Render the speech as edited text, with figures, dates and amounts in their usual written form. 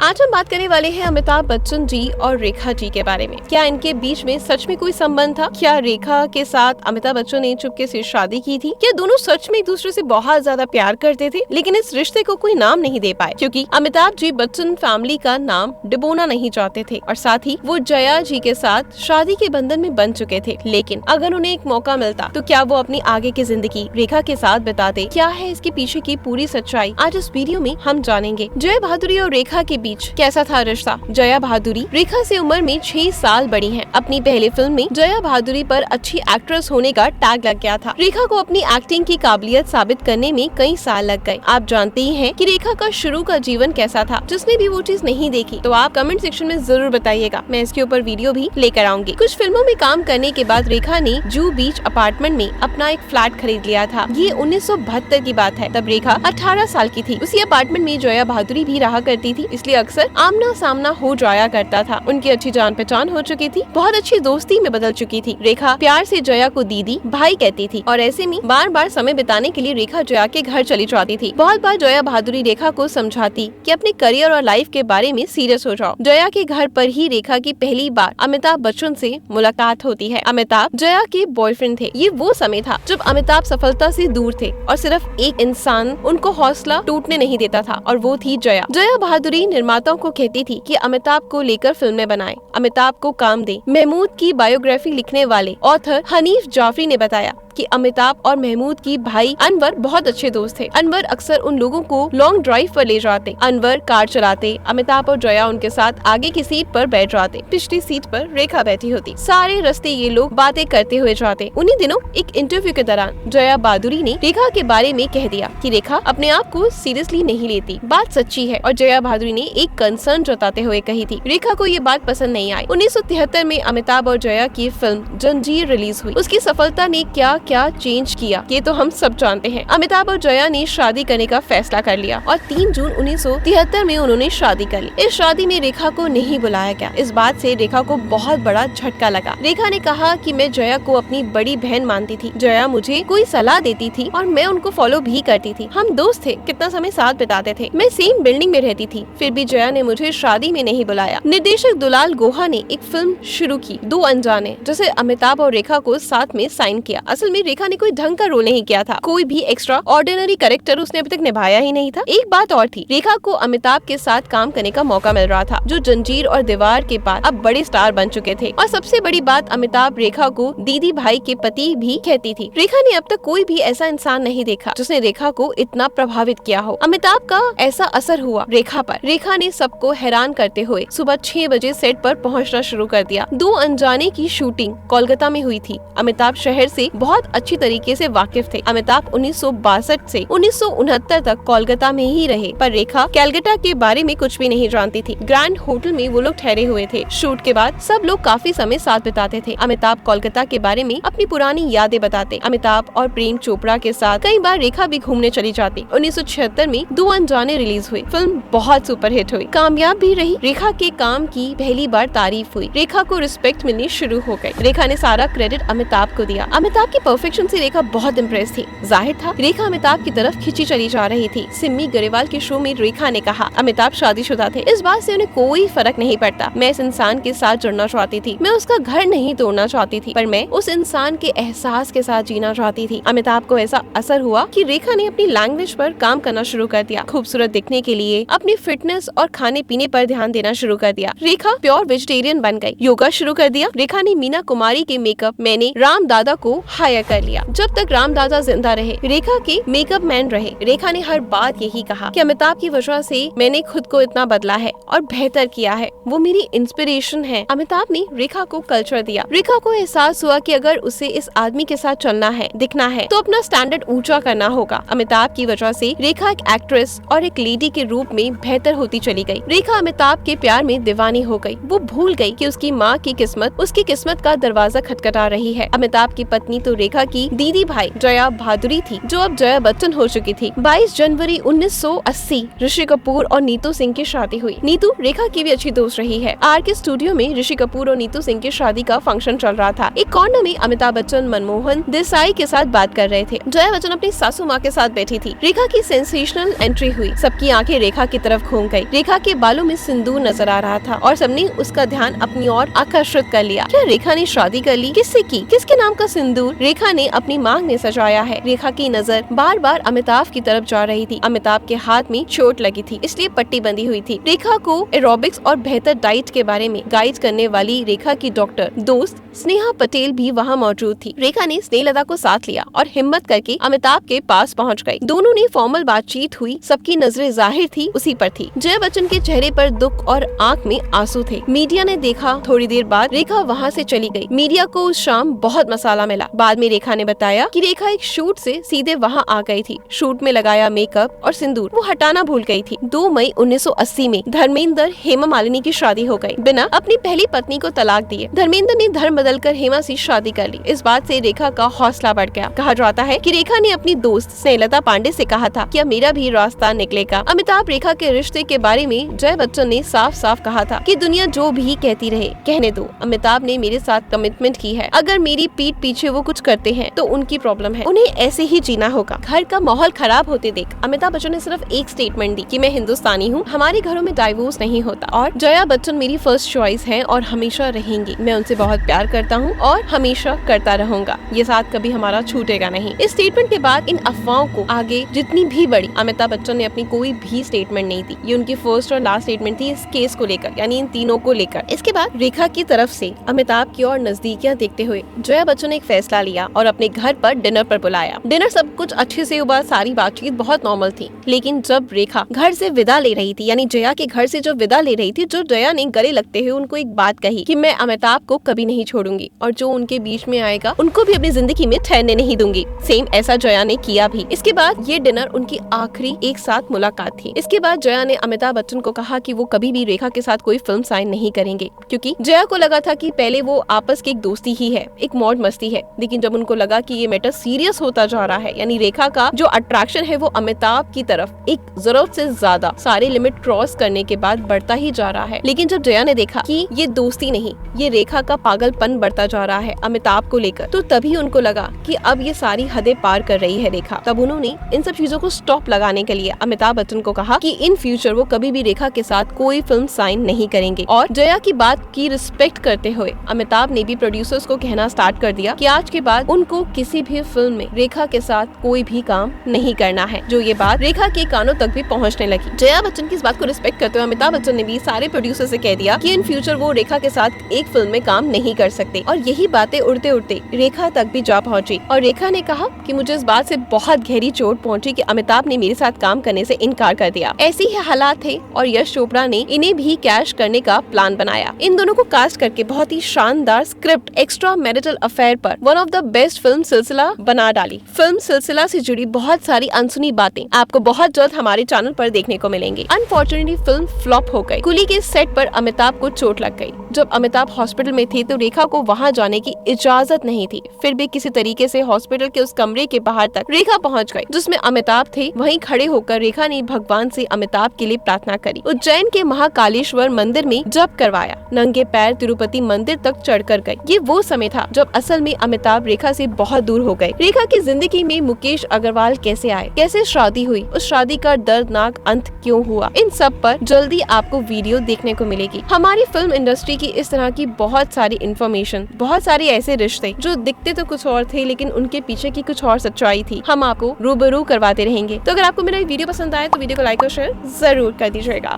आज हम बात करने वाले हैं अमिताभ बच्चन जी और रेखा जी के बारे में। क्या इनके बीच में सच में कोई संबंध था? क्या रेखा के साथ अमिताभ बच्चन ने चुपके से शादी की थी? क्या दोनों सच में एक दूसरे से बहुत ज्यादा प्यार करते थे, लेकिन इस रिश्ते को कोई नाम नहीं दे पाए क्योंकि अमिताभ जी बच्चन फैमिली का नाम डिबोना नहीं चाहते थे और साथ ही वो जया जी के साथ शादी के बंधन में बन चुके थे। लेकिन अगर उन्हें एक मौका मिलता तो क्या वो अपनी आगे की जिंदगी रेखा के साथ बिताते? क्या है इसके पीछे की पूरी सच्चाई, आज इस वीडियो में हम जानेंगे। जया बहादुरी और रेखा के बीच कैसा था रिश्ता? जया बहादुरी रेखा से उम्र में 6 साल बड़ी हैं। अपनी पहली फिल्म में जया बहादुरी पर अच्छी एक्ट्रेस होने का टैग लग गया था। रेखा को अपनी एक्टिंग की काबिलियत साबित करने में कई साल लग गए। आप जानते ही हैं कि रेखा का शुरू का जीवन कैसा था। जिसने भी वो चीज नहीं देखी तो आप कमेंट सेक्शन में जरूर बताइएगा, मैं इसके ऊपर वीडियो भी लेकर आऊंगी। कुछ फिल्मों में काम करने के बाद रेखा ने जू बीच अपार्टमेंट में अपना एक फ्लैट खरीद लिया था। ये 1972 की बात है। तब रेखा 18 साल की थी। उसी अपार्टमेंट में जया बहादुरी भी रहा करती थी, इसलिए अक्सर आमना सामना हो जाया करता था। उनकी अच्छी जान पहचान हो चुकी थी, बहुत अच्छी दोस्ती में बदल चुकी थी। रेखा प्यार से जया को दीदी भाई कहती थी और ऐसे में बार बार समय बिताने के लिए रेखा जया के घर चली जाती थी। बहुत बार जया बहादुरी रेखा को समझाती कि अपने करियर और लाइफ के बारे में सीरियस हो जाओ। जया के घर पर ही रेखा की पहली बार अमिताभ बच्चन से मुलाकात होती है। अमिताभ जया के बॉयफ्रेंड थे। ये वो समय था जब अमिताभ सफलता से दूर थे और सिर्फ एक इंसान उनको हौसला टूटने नहीं देता था और वो थी जया। जया बहादुरी निर्माताओं को कहती थी कि अमिताभ को लेकर फिल्में बनाएं, अमिताभ को काम दें। महमूद की बायोग्राफी लिखने वाले ऑथर हनीफ जाफरी ने बताया कि अमिताभ और महमूद की भाई अनवर बहुत अच्छे दोस्त थे। अनवर अक्सर उन लोगों को लॉन्ग ड्राइव पर ले जाते। अनवर कार चलाते, अमिताभ और जया उनके साथ आगे की सीट पर बैठ जाते, पिछली सीट पर रेखा बैठी होती। सारे रास्ते ये लोग बातें करते हुए जाते। उन्हीं दिनों एक इंटरव्यू के दौरान जया बहादुरी ने रेखा के बारे में कह दिया कि रेखा अपने आप को सीरियसली नहीं लेती। बात सच्ची है और जया बहादुरी ने एक कंसर्न जताते हुए कही थी। रेखा को ये बात पसंद नहीं आई। 1973 में अमिताभ और जया की फिल्म जंजीर रिलीज हुई। उसकी सफलता ने क्या चेंज किया ये तो हम सब जानते हैं। अमिताभ और जया ने शादी करने का फैसला कर लिया और 3 जून 1973 में उन्होंने शादी कर ली। इस शादी में रेखा को नहीं बुलाया गया। इस बात से रेखा को बहुत बड़ा झटका लगा। रेखा ने कहा कि मैं जया को अपनी बड़ी बहन मानती थी। जया मुझे कोई सलाह देती थी और मैं उनको फॉलो भी करती थी। हम दोस्त थे, कितना समय साथ बिताते थे। मैं सेम बिल्डिंग में रहती थी, फिर भी जया ने मुझे शादी में नहीं बुलाया। निर्देशक दुलाल गुहा ने एक फिल्म शुरू की, दो अनजाने, जिसे अमिताभ और रेखा को साथ में साइन किया। असल में रेखा ने कोई ढंग का रोल नहीं किया था। कोई भी एक्स्ट्रा ऑर्डिनरी कैरेक्टर उसने अभी तक निभाया ही नहीं था। एक बात और थी, रेखा को अमिताभ के साथ काम करने का मौका मिल रहा था, जो जंजीर और दीवार के बाद अब बड़े स्टार बन चुके थे। और सबसे बड़ी बात, अमिताभ रेखा को दीदी भाई के पति भी कहती थी। रेखा ने अब तक कोई भी ऐसा इंसान नहीं देखा जिसने रेखा को इतना प्रभावित किया हो। अमिताभ का ऐसा असर हुआ रेखा पर। रेखा ने सबको हैरान करते हुए सुबह 6 बजे सेट पर पहुंचना शुरू कर दिया। दो अनजाने की शूटिंग कोलकाता में हुई थी। अमिताभ शहर से बहुत अच्छी तरीके से वाकिफ थे। अमिताभ 1962 से 1969 तक कोलकाता में ही रहे, पर रेखा कैलकाटा के बारे में कुछ भी नहीं जानती थी। ग्रैंड होटल में वो लोग ठहरे हुए थे। शूट के बाद सब लोग काफी समय साथ बिताते थे। अमिताभ कोलकाता के बारे में अपनी पुरानी यादें बताते। अमिताभ और प्रेम चोपड़ा के साथ कई बार रेखा भी घूमने चली जाती। 1976 में दो अनजाने रिलीज हुई। फिल्म बहुत सुपरहिट हुई, कामयाब भी रही। रेखा के काम की पहली बार तारीफ हुई। रेखा को रिस्पेक्ट मिलनी शुरू हो गई। रेखा ने सारा क्रेडिट अमिताभ को दिया। अमिताभ की परफेक्शन से रेखा बहुत इम्प्रेस थी। जाहिर था रेखा अमिताभ की तरफ खिंची चली जा रही थी। सिम्मी गरेवाल के शो में रेखा ने कहा, अमिताभ शादीशुदा थे, इस बात से उन्हें कोई फर्क नहीं पड़ता। मैं इस इंसान के साथ जुड़ना चाहती थी। मैं उसका घर नहीं तोड़ना चाहती थी, पर मैं उस इंसान के एहसास के साथ जीना चाहती थी। अमिताभ को ऐसा असर हुआ कि रेखा ने अपनी लैंग्वेज पर काम करना शुरू कर दिया। खूबसूरत दिखने के लिए अपनी फिटनेस और खाने पीने पर ध्यान देना शुरू कर दिया। रेखा प्योर वेजिटेरियन बन गई। योगा शुरू कर दिया। रेखा ने मीना कुमारी के मेकअप मैंने राम दादा को हायर कर लिया। जब तक राम दादा जिंदा रहे, रेखा के मेकअप मैन रहे। रेखा ने हर बात यही कहा कि अमिताभ की वजह से मैंने खुद को इतना बदला है और बेहतर किया है। वो मेरी इंस्पिरेशन है। अमिताभ ने रेखा को कल्चर दिया। रेखा को एहसास हुआ कि अगर उसे इस आदमी के साथ चलना है, दिखना है, तो अपना स्टैंडर्ड ऊंचा करना होगा। अमिताभ की वजह से रेखा एक एक्ट्रेस और एक लेडी के रूप में बेहतर होती चली गई। रेखा अमिताभ के प्यार में दीवानी हो गई। वो भूल गई कि उसकी माँ की किस्मत उसकी किस्मत का दरवाजा खटखटा रही है। अमिताभ की पत्नी तो रेखा की दीदी भाई जया बहादुरी थी, जो अब जया बच्चन हो चुकी थी। 22 जनवरी 1980 ऋषि कपूर और नीतू सिंह की शादी हुई। नीतू रेखा की भी अच्छी दोस्त रही है। आर के स्टूडियो में ऋषि कपूर और नीतू सिंह की शादी का फंक्शन चल रहा था। एक कॉर्नर में अमिताभ बच्चन मनमोहन देसाई के साथ बात कर रहे थे। जया बच्चन अपनी सासू माँ के साथ बैठी थी। रेखा की सेंसेशनल एंट्री हुई। सबकी आंखें रेखा की तरफ घूम गई। रेखा के बालों में सिंदूर नजर आ रहा था और सबने उसका ध्यान अपनी ओर आकर्षित कर लिया। क्या रेखा ने शादी कर ली? किससे की? किसके नाम का सिंदूर रेखा ने अपनी मांग में सजाया है? रेखा की नजर बार बार अमिताभ की तरफ जा रही थी। अमिताभ के हाथ में चोट लगी थी, इसलिए पट्टी बंधी हुई थी। रेखा को एरोबिक्स और बेहतर डाइट के बारे में गाइड करने वाली रेखा की डॉक्टर दोस्त स्नेहा पटेल भी वहाँ मौजूद थी। रेखा ने स्नेहलता को साथ लिया और हिम्मत करके अमिताभ के पास पहुँच गयी। दोनों ने फॉर्मल बातचीत हुई। सबकी नजरें जाहिर थी उसी पर थी। जया बच्चन के चेहरे पर दुख और आंख में आंसू थे। मीडिया ने देखा। थोड़ी देर बाद रेखा वहाँ से चली गई। मीडिया को उस शाम बहुत मसाला मिला। बाद में रेखा ने बताया कि रेखा एक शूट से सीधे वहाँ आ गई थी। शूट में लगाया मेकअप और सिंदूर वो हटाना भूल गई थी। 2 मई 1980 में धर्मेंद्र हेमा मालिनी की शादी हो गई बिना अपनी पहली पत्नी को तलाक दिए। धर्मेंद्र ने धर्म बदलकर हेमा से शादी कर ली। इस बात से रेखा का हौसला बढ़ गया। कहा जाता है कि रेखा ने अपनी दोस्त स्नेहलता पांडे से कहा था कि अब मेरा भी रास्ता निकलेगा। अमिताभ रेखा के रिश्ते के बारे में जया बच्चन ने साफ साफ कहा था कि दुनिया जो भी कहती रहे कहने दो, अमिताभ ने मेरे साथ कमिटमेंट की है। अगर मेरी पीठ पीछे वो कुछ करते हैं तो उनकी प्रॉब्लम है, उन्हें ऐसे ही जीना होगा। घर का माहौल खराब होते देख अमिताभ बच्चन ने सिर्फ एक स्टेटमेंट दी कि मैं हिंदुस्तानी हूँ, हमारे घरों में डाइवोर्स नहीं होता और जया बच्चन मेरी फर्स्ट चॉइस है और हमेशा रहेंगी। मैं उनसे बहुत प्यार करता हूँ और हमेशा करता रहूंगा। ये साथ कभी हमारा छूटेगा नहीं। इस स्टेटमेंट के बाद इन अफवाहों को आगे जितनी भी बढ़ी, अमिताभ बच्चन ने अपनी कोई भी स्टेटमेंट नहीं दी। ये उनकी फर्स्ट और लास्ट स्टेटमेंट थी इस केस को लेकर, यानी इन तीनों को लेकर। इसके बाद रेखा की तरफ से अमिताभ की ओर नजदीकियां देखते हुए जया बच्चन ने एक फैसला लिया और अपने घर पर डिनर पर बुलाया। डिनर सब कुछ अच्छे से हुआ, सारी बातचीत बहुत नॉर्मल थी। लेकिन जब रेखा घर से विदा ले रही थी, यानी जया के घर से जो विदा ले रही थी, जो जया ने गले लगते हुए उनको एक बात कही कि मैं अमिताभ को कभी नहीं छोड़ूंगी और जो उनके बीच में आएगा उनको भी अपनी जिंदगी में ठहरने नहीं दूंगी। सेम ऐसा जया ने किया भी। इसके बाद ये डिनर उनकी आखिरी एक साथ मुलाकात थी। इसके बाद जया ने अमिताभ बच्चन को कहा कि वो कभी भी रेखा के साथ कोई फिल्म साइन नहीं करेंगे, क्योंकि जया को लगा था कि पहले वो आपस की एक दोस्ती ही है, एक मौज मस्ती है। लेकिन जब उनको लगा कि ये मैटर सीरियस होता जा रहा है, यानी रेखा का जो अट्रैक्शन है वो अमिताभ की तरफ एक जरूरत से ज्यादा सारे लिमिट क्रॉस करने के बाद बढ़ता ही जा रहा है। लेकिन जब जया ने देखा कि ये दोस्ती नहीं, ये रेखा का पागलपन बढ़ता जा रहा है अमिताभ को लेकर, तो तभी उनको लगा कि अब ये सारी हदें पार कर रही है रेखा। तब उन्होंने इन सब चीजों को स्टॉप लगाने के लिए अमिताभ बच्चन को कहा कि इन फ्यूचर वो कभी भी रेखा के साथ कोई फिल्म साइन नहीं करेंगे। और जया की बात की रिस्पेक्ट करते हुए अमिताभ ने भी प्रोड्यूसर्स को कहना स्टार्ट कर दिया कि आज के बाद उनको किसी भी फिल्म में रेखा के साथ कोई भी काम नहीं करना है। जो ये बात रेखा के कानों तक भी पहुंचने लगी। जया बच्चन की इस बात को रिस्पेक्ट करते हुए अमिताभ बच्चन ने भी सारे प्रोड्यूसर से कह दिया कि इन फ्यूचर वो रेखा के साथ एक फिल्म में काम नहीं कर सकते। और यही बातें उड़ते उड़ते रेखा तक भी जा पहुंची और रेखा ने कहा कि मुझे इस बात से बहुत गहरी चोट पहुंची कि अमिताभ ने मेरे साथ काम करने से इनकार कर दिया। ऐसे ही हालात थे और यश चोपड़ा ने इन्हें भी कैश करने का प्लान बनाया। इन दोनों को कास्ट करके बहुत ही शानदार स्क्रिप्ट एक्स्ट्रा मैरिटल अफेयर पर one of the best film सिलसिला बना डाली। फिल्म सिलसिला से जुड़ी बहुत सारी अनसुनी बातें आपको बहुत जल्द हमारे चैनल पर देखने को मिलेंगी। अनफॉर्चुनेटली फिल्म फ्लॉप हो गई। कुली के सेट पर अमिताभ को चोट लग गई। जब अमिताभ हॉस्पिटल में थे तो रेखा को वहाँ जाने की इजाजत नहीं थी। फिर भी किसी तरीके से हॉस्पिटल के उस कमरे के बाहर तक रेखा पहुँच गई जिसमें अमिताभ थे। वहीं खड़े होकर रेखा ने भगवान से अमिताभ के लिए प्रार्थना करी। उज्जैन के महाकालेश्वर मंदिर में जप करवाया। नंगे पैर तिरुपति मंदिर तक चढ़कर गई। ये वो समय था जब असल में अमिताभ रेखा से बहुत दूर हो गए। रेखा की जिंदगी में मुकेश अग्रवाल कैसे आए, कैसे शादी हुई, उस शादी का दर्दनाक अंत क्यों हुआ, इन सब पर जल्दी आपको वीडियो देखने को मिलेगी। हमारी फिल्म इंडस्ट्री की इस तरह की बहुत सारी इन्फॉर्मेशन, बहुत सारे ऐसे रिश्ते जो दिखते तो कुछ और थे लेकिन उनके पीछे की कुछ और सच्चाई थी, हम आपको रूबरू करवाते रहेंगे। तो अगर आपको मेरा वीडियो पसंद आए तो वीडियो को लाइक और शेयर जरूर कर दीजिएगा।